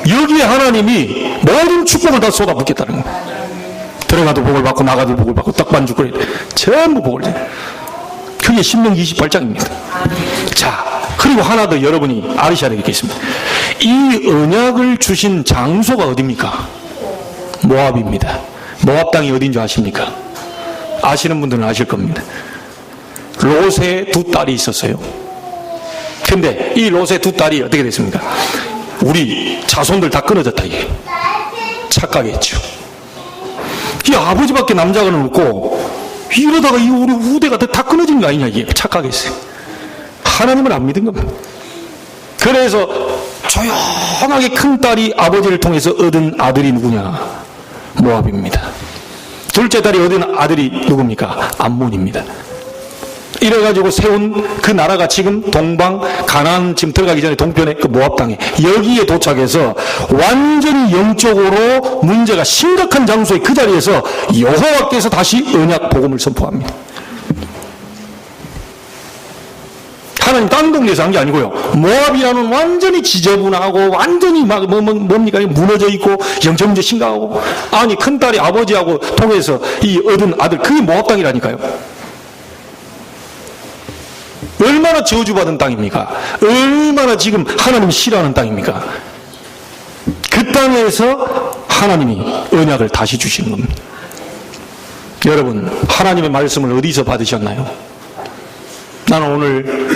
여기에 하나님이 모든 축복을 다 쏟아붓겠다는 거예요. 들어가도 복을 받고 나가도 복을 받고 떡반죽거리 전부 복을 줘요. 그게 신명기 28장입니다. 자, 그리고 하나 더 여러분이 알으셔야 되겠습니다. 이 언약을 주신 장소가 어디입니까? 모압입니다. 모압 땅이 어딘지 아십니까? 아시는 분들은 아실 겁니다. 롯의 두 딸이 있었어요. 근데 이 롯의 두 딸이 어떻게 됐습니까? 우리 자손들 다 끊어졌다, 이게. 착각했죠. 이 아버지밖에 남자가 없고, 이러다가 이 우리 후대가 다 끊어진 거 아니냐, 이게. 착각했어요. 하나님을 안 믿은 겁니다. 그래서 조용하게 큰 딸이 아버지를 통해서 얻은 아들이 누구냐? 모압입니다. 둘째 딸이 얻은 아들이 누굽니까? 암몬입니다. 이래가지고 세운 그 나라가 지금 동방, 가나안 지금 들어가기 전에 동편에 그 모압 땅에, 여기에 도착해서 완전히 영적으로 문제가 심각한 장소에 그 자리에서 여호와께서 다시 언약 복음을 선포합니다. 하나님 땅 동네에서 한 게 아니고요. 모압이라는 완전히 지저분하고 완전히 막 뭡니까? 무너져 있고 영적 문제 심각하고, 아니 큰딸이 아버지하고 통해서 이 얻은 아들, 그게 모압 땅이라니까요. 얼마나 저주받은 땅입니까? 얼마나 지금 하나님이 싫어하는 땅입니까? 그 땅에서 하나님이 언약을 다시 주시는 겁니다. 여러분, 하나님의 말씀을 어디서 받으셨나요? 나는 오늘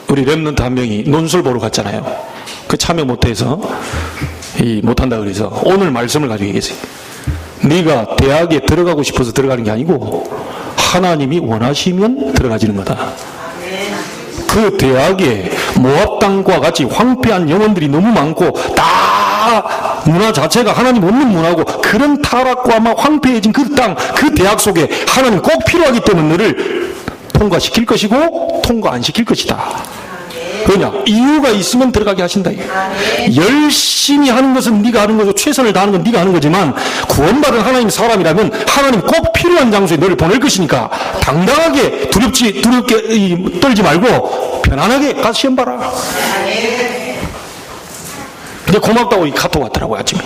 우리 렘넌트 한 명이 논술 보러 갔잖아요. 그 참여 못해서 못한다 그래서 오늘 말씀을 가지고 계세요. 네가 대학에 들어가고 싶어서 들어가는 게 아니고 하나님이 원하시면 들어가지는 거다. 그 대학에 모압 땅과 같이 황폐한 영혼들이 너무 많고, 다 문화 자체가 하나님 없는 문화고, 그런 타락과 막 황폐해진 그 땅, 그 대학 속에 하나님 꼭 필요하기 때문에 너를 통과시킬 것이고 통과 안 시킬 것이다. 왜냐? 이유가 있으면 들어가게 하신다. 열심히 하는 것은 네가 하는 거고 최선을 다하는 건 네가 하는 거지만, 구원받은 하나님 사람이라면 하나님 꼭 필요한 장소에 너를 보낼 것이니까 당당하게 두렵게 떨지 말고 편안하게 가서 시험 봐라. 근데 고맙다고 이 카톡 왔더라고요. 아침에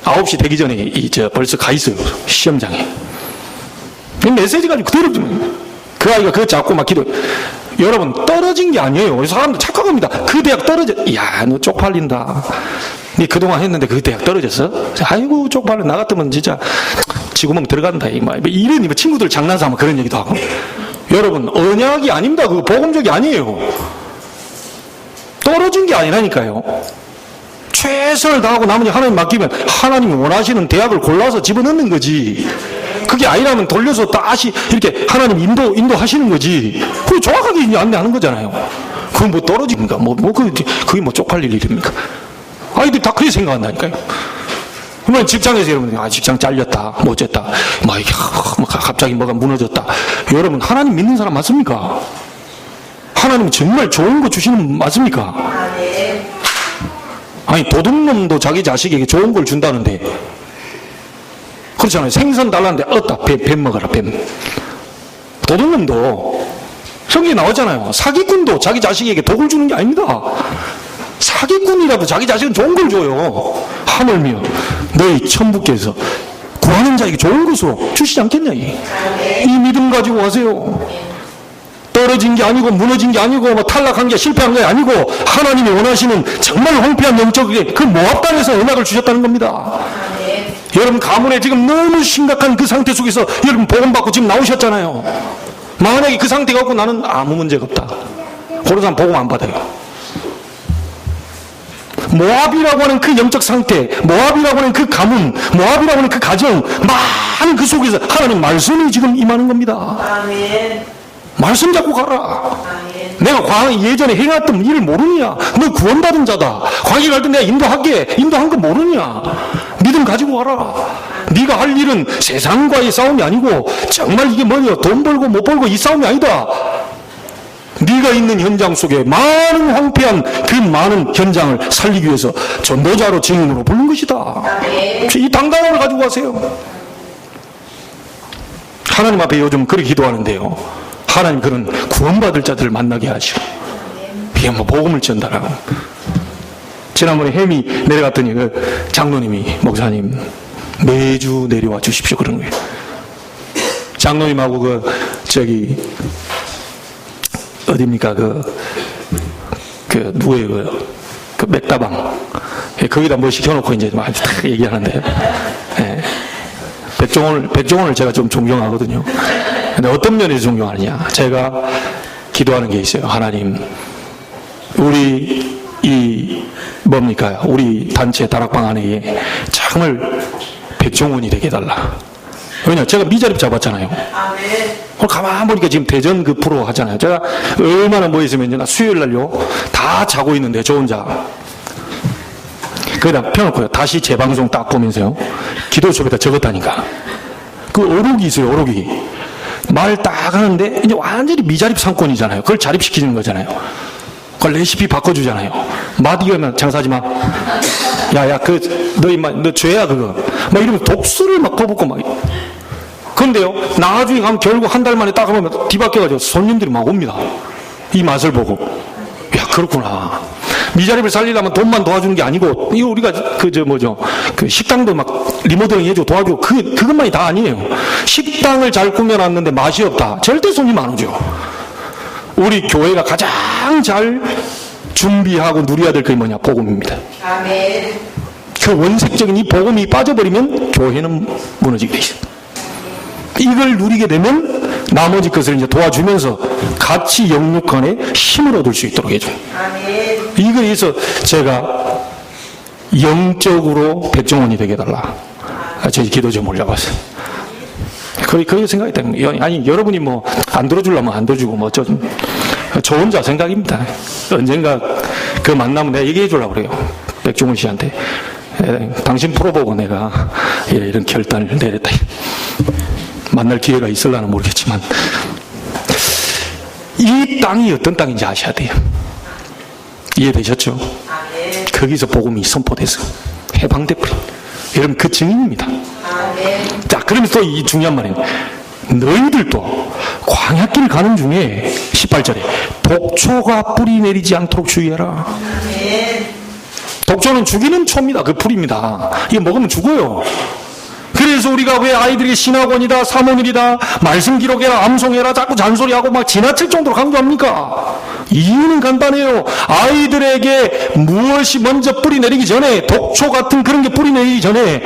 9시 되기 전에 벌써 가 있어요. 시험장에. 메시지 가지고 그대로 그 아이가 그거 잡고 막 기도. 여러분, 떨어진 게 아니에요. 사람들 착각합니다. 그 대학 떨어져. 야, 너 쪽팔린다. 그동안 했는데 그 대학 떨어졌어? 아이고 쪽팔려. 나 같으면 진짜 지구멍 들어간다. 이런 친구들 장난삼아 그런 얘기도 하고. 여러분 언약이 아닙니다. 그거 복음적이 아니에요. 떨어진 게 아니라니까요. 최선을 다하고 나머지 하나님 맡기면 하나님이 원하시는 대학을 골라서 집어넣는 거지. 그게 아니라면 돌려서 다시 이렇게 하나님 인도하시는 거지. 그게 정확하게 안내하는 거잖아요. 그건 뭐 떨어집니까? 그게 뭐 쪽팔릴 일입니까? 아이들 다 그렇게 생각한다니까요. 그러면 직장에서 여러분, 직장 잘렸다, 뭐 어쨌다, 갑자기 뭐가 무너졌다. 여러분, 하나님 믿는 사람 맞습니까? 하나님 정말 좋은 거 주시는 분 맞습니까? 아멘. 아니, 도둑놈도 자기 자식에게 좋은 걸 준다는데, 그렇잖아요. 생선 달라는데, 뱀 먹어라, 뱀. 도둑놈도, 성경에 나오잖아요. 사기꾼도 자기 자식에게 독을 주는 게 아닙니다. 사기꾼이라도 자기 자식은 좋은 걸 줘요. 하물며 너희 천부께서 구하는 자에게 좋은 것으로 주시지 않겠냐. 이 믿음 가지고 가세요. 떨어진 게 아니고 무너진 게 아니고 탈락한 게 실패한 게 아니고 하나님이 원하시는 정말 황폐한 영적의 그 모압 땅에서 언약을 주셨다는 겁니다. 여러분 가문에 지금 너무 심각한 그 상태 속에서 여러분 복음 받고 지금 나오셨잖아요. 만약에 그 상태가 없고 나는 아무 문제가 없다. 그런 사람 복음 안 받아요. 모압이라고 하는 그 영적 상태, 모압이라고 하는 그 가문, 모압이라고 하는 그 가정, 많은 그 속에서 하나님 말씀이 지금 임하는 겁니다. 아멘. 말씀 잡고 가라. 아멘. 내가 예전에 행했던 일을 모르냐? 너 구원받은 자다. 광야 갈 때 내가 인도한 거 모르냐? 믿음 가지고 가라. 네가 할 일은 세상과의 싸움이 아니고 정말 이게 뭐냐? 돈 벌고 못 벌고 이 싸움이 아니다. 네가 있는 현장 속에 많은 황폐한 그 많은 현장을 살리기 위해서 전도자로 증인으로 부른 것이다. 이 당당함을 가지고 가세요. 하나님 앞에 요즘 그렇게 기도하는데요. 하나님 그런 구원받을 자들을 만나게 하시고 이게 뭐 복음을 전달하고. 지난번에 햄이 내려갔더니 그 장로님이 목사님 매주 내려와 주십시오 그런 거예요. 장로님하고 어딥니까? 누구예요? 그 맥다방. 거기다 뭐 시켜놓고 이제 막 딱 얘기하는데. 예. 백종원을 제가 좀 존경하거든요. 근데 어떤 면에서 존경하느냐? 제가 기도하는 게 있어요. 하나님, 우리 우리 단체 다락방 안에 정말 백종원이 되게 해달라. 왜냐? 제가 미자립 잡았잖아요. 아멘. 가만 보니까 지금 대전 그 프로 하잖아요. 제가 얼마나 뭐 있으면 나 수요일 날요 다 자고 있는데 저 혼자 거기다 펴놓고요. 다시 재방송 딱 보면서요. 기도수업에다 적었다니까. 그 오록이 있어요. 오록이 말 딱 하는데 이제 완전히 미자립 상권이잖아요. 그걸 자립시키는 거잖아요. 그걸 레시피 바꿔주잖아요. 마디가 장사하지 마. 야야 너 죄야 그거. 막 이러면 독수를 막 퍼붓고 막. 그런데요, 나중에 가면 결국 한 달 만에 딱 하면 뒤바뀌어가지고 손님들이 막 옵니다. 이 맛을 보고. 야, 그렇구나. 미자립을 살리려면 돈만 도와주는 게 아니고, 이거 우리가 그 식당도 막 리모델링 해주고 도와주고, 그것만이 다 아니에요. 식당을 잘 꾸며놨는데 맛이 없다. 절대 손님 안 오죠. 우리 교회가 가장 잘 준비하고 누려야 될 게 뭐냐? 복음입니다. 아멘. 그 원색적인 이 복음이 빠져버리면 교회는 무너지게 돼 있어요. 이걸 누리게 되면 나머지 것을 이제 도와주면서 같이 영육간에 힘을 얻을 수 있도록 해줘요. 아멘. 이걸 위해서 제가 영적으로 백종원이 되게 해달라. 저희 기도 좀 올려봤어요. 그렇게 생각이 때문에. 아니, 여러분이 뭐 안 들어주려면 안 들어주고 뭐 저 혼자 생각입니다. 언젠가 그 만나면 내가 얘기해 주려고 그래요. 백종원 씨한테. 당신 프로 보고 내가 이런 결단을 내렸다. 만날 기회가 있을라는 모르겠지만 이 땅이 어떤 땅인지 아셔야 돼요. 이해되셨죠? 아멘. 거기서 복음이 선포돼서 해방돼버린 여러분 그 증인입니다. 아멘. 자, 그러면서 또 이 중요한 말이에요. 너희들도 광야길 가는 중에 18절에 독초가 뿌리 내리지 않도록 주의해라. 독초는 죽이는 초입니다. 그 풀입니다. 이거 먹으면 죽어요. 그래서 그래서 우리가 왜 아이들에게 신학원이다, 사모님이다, 말씀 기록해라, 암송해라, 자꾸 잔소리하고 막 지나칠 정도로 강조합니까? 이유는 간단해요. 아이들에게 무엇이 먼저 뿌리 내리기 전에, 독초 같은 그런 게 뿌리 내리기 전에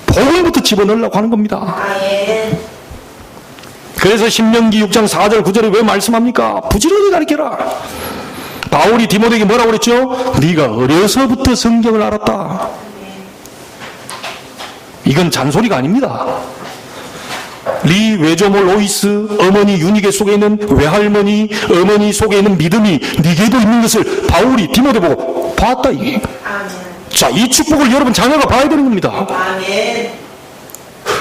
복음부터 집어넣으려고 하는 겁니다. 아멘. 그래서 신명기 6장 4절 9절에 왜 말씀합니까? 부지런히 가르쳐라. 바울이 디모데에게 뭐라고 그랬죠? 네가 어려서부터 성경을 알았다. 이건 잔소리가 아닙니다. 리 외조모 로이스 어머니 유니게 속에 있는 외할머니 어머니 속에 있는 믿음이 네게도 있는 것을 바울이 디모데 보고 봤다 이게. 아멘. 자, 이 축복을 여러분 자녀가 봐야 되는 겁니다. 아멘.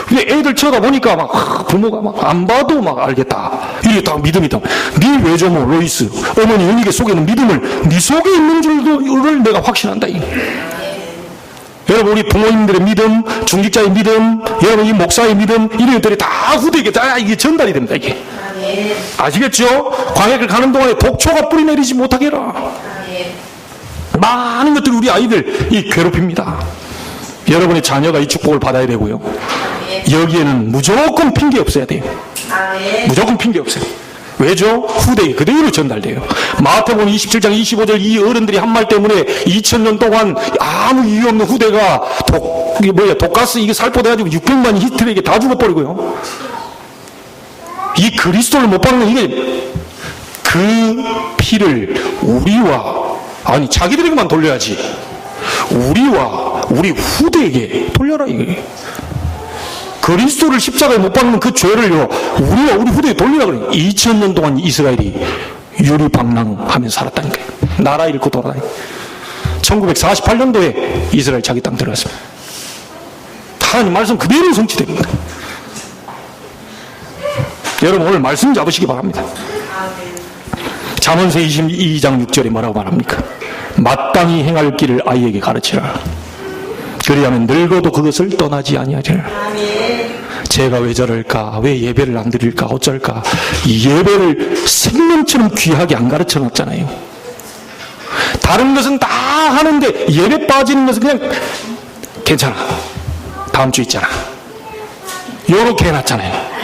근데 애들 쳐다보니까 막 부모가 막 안 봐도 막 알겠다. 이게 다 믿음이다. 네 외조모 로이스 어머니 유니게 속에 있는 믿음을 네 속에 있는 줄을 내가 확신한다 이게. 여러분 우리 부모님들의 믿음, 중직자의 믿음, 여러분 이 목사의 믿음 이런 것들이 다 후대에게 다 이게 전달이 됩니다 이게. 아멘. 아시겠죠? 광야를 가는 동안에 독초가 뿌리 내리지 못하게 해라. 아멘. 많은 것들이 우리 아이들 이 괴롭힙니다. 여러분의 자녀가 이 축복을 받아야 되고요. 여기에는 무조건 핑계 없어야 돼요. 아멘. 무조건 핑계 없어요. 왜죠? 후대에 그대로 전달돼요. 마태복음 27장 25절 이 어른들이 한 말 때문에 2000년 동안 아무 이유 없는 후대가 독가스 이게 살포돼가지고 600만이 히틀에게 다 죽어버리고요. 이 그리스도를 못 받는 이게 그 피를 우리와 아니 자기들에게만 돌려야지 우리와 우리 후대에게 돌려라 이게. 그리스도를 십자가에 못 박는 그 죄를요 우리와 우리 후대에 돌리라 그래요. 2000년 동안 이스라엘이 유리방랑하면서 살았다니까요. 나라 잃고 돌아다니. 1948년도에 이스라엘 자기 땅 들어갔습니다. 하나님 말씀 그대로 성취됩니다. 여러분 오늘 말씀 잡으시기 바랍니다. 잠언서 22장 6절에 뭐라고 말합니까? 마땅히 행할 길을 아이에게 가르치라. 그리하면 늙어도 그것을 떠나지 아니하리라. 아멘. 제가 왜 저럴까? 왜 예배를 안 드릴까? 어쩔까? 이 예배를 생명처럼 귀하게 안 가르쳐 놨잖아요. 다른 것은 다 하는데 예배 빠지는 것은 그냥 괜찮아. 다음 주 있잖아. 요렇게 해놨잖아요.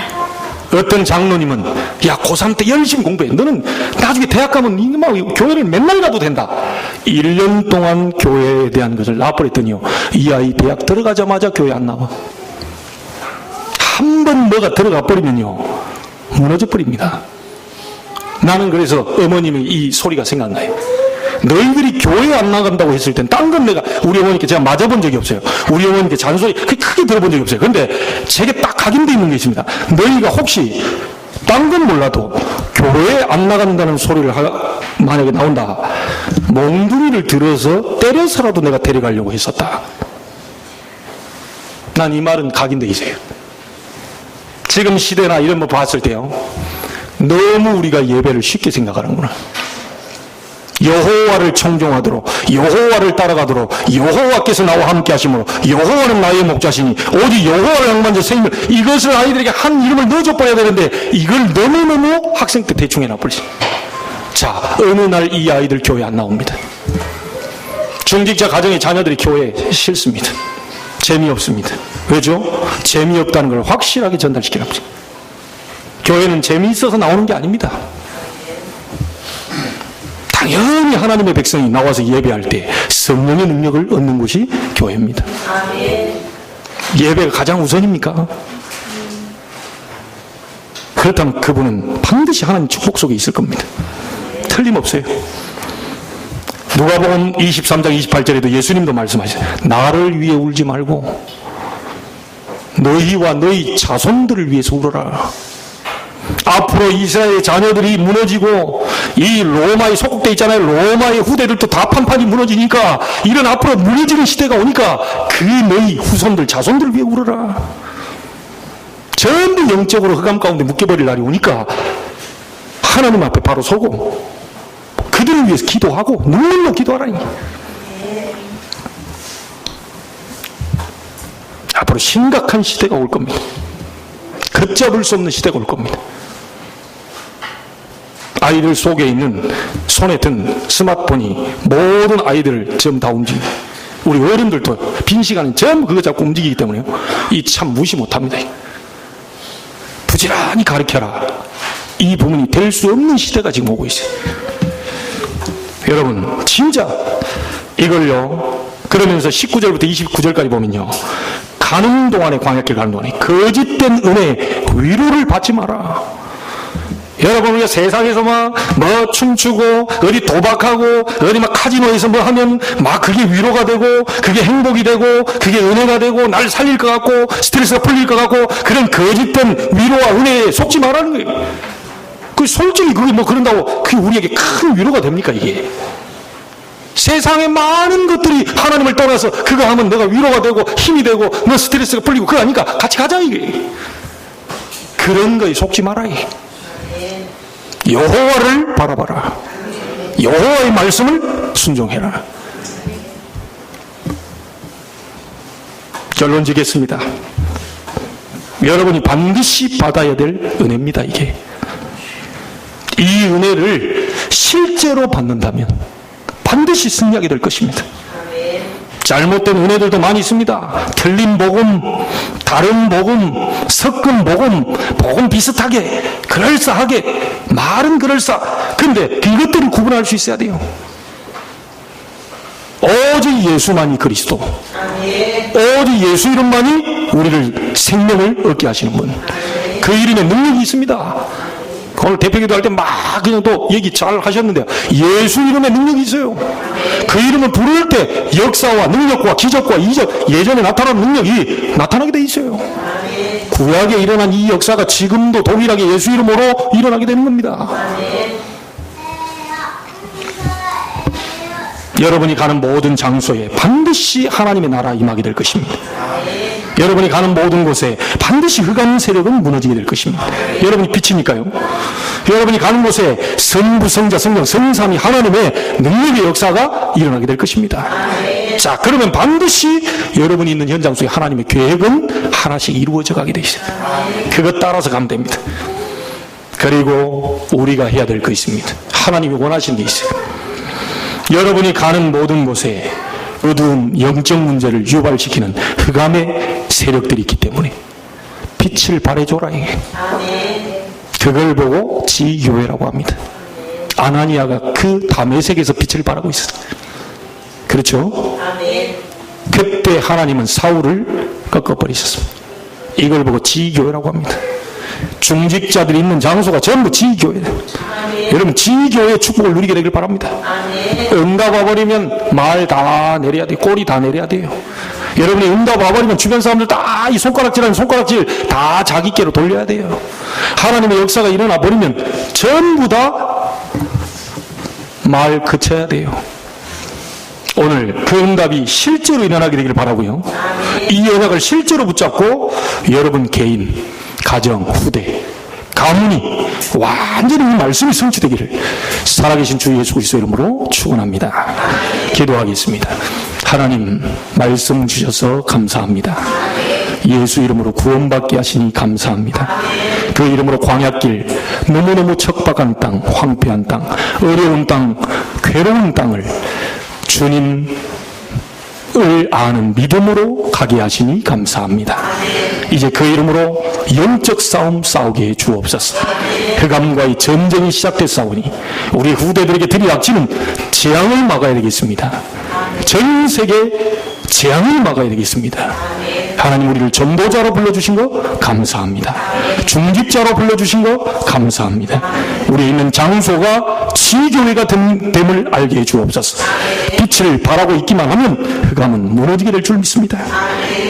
어떤 장로님은 야 고3 때 열심히 공부해. 너는 나중에 대학 가면 이게 막 교회를 맨날 가도 된다. 1년 동안 교회에 대한 것을 놔버렸더니요. 이 아이 대학 들어가자마자 교회 안 나와. 한 번 뭐가 들어가 버리면요. 무너져 버립니다. 나는 그래서 어머님의 이 소리가 생각나요. 너희들이 교회 안 나간다고 했을 땐 딴 건 내가 우리 어머니께 제가 맞아본 적이 없어요. 우리 어머니께 잔소리 크게 들어본 적이 없어요. 그런데 제게 딱 각인되어 있는 게 있습니다. 너희가 혹시 딴 건 몰라도 교회에 안 나간다는 소리를 만약에 나온다. 몽둥이를 들어서 때려서라도 내가 데려가려고 했었다. 난 이 말은 각인되어 있어요. 지금 시대나 이런 거 봤을 때요. 너무 우리가 예배를 쉽게 생각하는구나. 여호와를 청종하도록 여호와를 따라가도록 여호와께서 나와 함께 하심으로 여호와는 나의 목자시니 오직 여호와를 향만 제 생임을 이것을 아이들에게 한 이름을 넣어줘 버려야 되는데 이걸 너무너무 학생 때 대충 해놔버리지. 자 어느 날 이 아이들 교회 안 나옵니다. 중직자 가정의 자녀들이 교회에 싫습니다. 재미없습니다. 왜죠? 재미없다는 걸 확실하게 전달시키라고. 교회는 재미있어서 나오는 게 아닙니다. 당연히 하나님의 백성이 나와서 예배할 때 성령의 능력을 얻는 곳이 교회입니다. 아멘. 예배가 가장 우선입니까? 그렇다면 그분은 반드시 하나님 축복 속에 있을 겁니다. 틀림없어요. 누가복음 23장 28절에도 예수님도 말씀하셨어요. 나를 위해 울지 말고 너희와 너희 자손들을 위해서 울어라. 앞으로 이스라엘 자녀들이 무너지고 이 로마에 소속돼 있잖아요. 로마의 후대들도 다 판판이 무너지니까 이런 앞으로 무너지는 시대가 오니까 그 너희 후손들 자손들을 위해 울어라. 전부 영적으로 흑암 가운데 묶여버릴 날이 오니까 하나님 앞에 바로 서고 그들을 위해서 기도하고 눈물로 기도하라니. 앞으로 심각한 시대가 올 겁니다. 걷잡을 수 없는 시대가 올 겁니다. 아이들 속에 있는 손에 든 스마트폰이 모든 아이들을 지금 다 움직입니다. 우리 어른들도 빈 시간은 전부 그거 잡고 움직이기 때문에요. 이 참 무시 못합니다. 부지런히 가르쳐라. 이 부분이 될 수 없는 시대가 지금 오고 있어요. 여러분 진짜 이걸요. 그러면서 19절부터 29절까지 보면요. 가는 동안에 광야길 가는 동안에 거짓된 은혜 위로를 받지 마라. 여러분 우리가 세상에서 막 뭐 춤추고 어디 도박하고 어디 막 카지노에서 뭐 하면 막 그게 위로가 되고 그게 행복이 되고 그게 은혜가 되고 날 살릴 것 같고 스트레스가 풀릴 것 같고 그런 거짓된 위로와 은혜에 속지 말라는 거예요. 그 솔직히 그게 뭐 그런다고 그게 우리에게 큰 위로가 됩니까 이게? 세상의 많은 것들이 하나님을 떠나서 그거 하면 내가 위로가 되고 힘이 되고 너 스트레스가 풀리고 그거 아니까 같이 가자 이게. 그런 거에 속지 마라 이게. 여호와를 바라봐라. 여호와의 말씀을 순종해라. 결론 지겠습니다. 여러분이 반드시 받아야 될 은혜입니다 이게. 이 은혜를 실제로 받는다면 반드시 승리하게 될 것입니다. 잘못된 은혜들도 많이 있습니다. 틀린 복음, 다른 복음, 섞은 복음, 복음 비슷하게, 그럴싸하게, 말은 그럴싸. 근데 이것들을 구분할 수 있어야 돼요. 오직 예수만이 그리스도. 오직 예수 이름만이 우리를 생명을 얻게 하시는 분. 그 이름에 능력이 있습니다. 오늘 대표기도 할 때 막 그냥 또 얘기 잘 하셨는데 예수 이름에 능력이 있어요. 그 이름을 부를 때 역사와 능력과 기적과 이적 예전에 나타난 능력이 나타나게 돼 있어요. 구약에 일어난 이 역사가 지금도 동일하게 예수 이름으로 일어나게 되는 겁니다. 여러분이 가는 모든 장소에 반드시 하나님의 나라 임하게 될 것입니다. 여러분이 가는 모든 곳에 반드시 흑암 세력은 무너지게 될 것입니다. 여러분이 빛이니까요. 여러분이 가는 곳에 성부, 성자, 성령, 성삼위 하나님의 능력의 역사가 일어나게 될 것입니다. 자, 그러면 반드시 여러분이 있는 현장 속에 하나님의 계획은 하나씩 이루어져 가게 돼 있어요. 그것 따라서 가면 됩니다. 그리고 우리가 해야 될 거 있습니다. 하나님이 원하시는 게 있어요. 여러분이 가는 모든 곳에 어두운 영적 문제를 유발시키는 흑암의 세력들이 있기 때문에 빛을 발해줘라 이게. 그걸 보고 지교회라고 합니다. 아나니아가 그 다메섹에서 빛을 발하고 있었어요. 그렇죠? 그때 하나님은 사울을 꺾어버리셨습니다. 이걸 보고 지교회라고 합니다. 중직자들이 있는 장소가 전부 지교회예요. 여러분 지교회의 축복을 누리게 되길 바랍니다. 응답 와버리면 말 다 내려야 돼요. 꼬리 다 내려야 돼요. 여러분이 응답 와버리면 주변 사람들 다 이 손가락질하는 손가락질 다 자기께로 돌려야 돼요. 하나님의 역사가 일어나 버리면 전부 다 말 그쳐야 돼요. 오늘 그 응답이 실제로 일어나게 되기를 바라고요. 이 언약을 실제로 붙잡고 여러분 개인, 가정, 후대, 가문이 완전히 이 말씀이 성취되기를 살아계신 주 예수 그리스도 이름으로 축원합니다. 기도하겠습니다. 하나님 말씀 주셔서 감사합니다. 예수 이름으로 구원받게 하시니 감사합니다. 그 이름으로 광야길, 너무너무 척박한 땅, 황폐한 땅, 어려운 땅, 괴로운 땅을 주님을 아는 믿음으로 가게 하시니 감사합니다. 이제 그 이름으로 영적 싸움 싸우게 해 주옵소서. 흑암과의 전쟁이 시작됐사오니 우리 후대들에게 들이닥치는 재앙을 막아야 되겠습니다. 전 세계 재앙을 막아야 되겠습니다. 하나님 우리를 전도자로 불러주신 거 감사합니다. 중직자로 불러주신 거 감사합니다. 우리 있는 장소가 지교회가 됨을 알게 해 주옵소서. 빛을 발하고 있기만 하면 흑암은 무너지게 될 줄 믿습니다.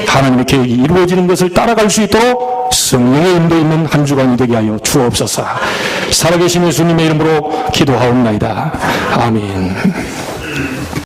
하나님의 계획이 이루어지는 것을 따라갈 수 있도록 성령의 인도 있는 한 주간이 되게 하여 주옵소서. 살아계신 예수님의 이름으로 기도하옵나이다. 아멘.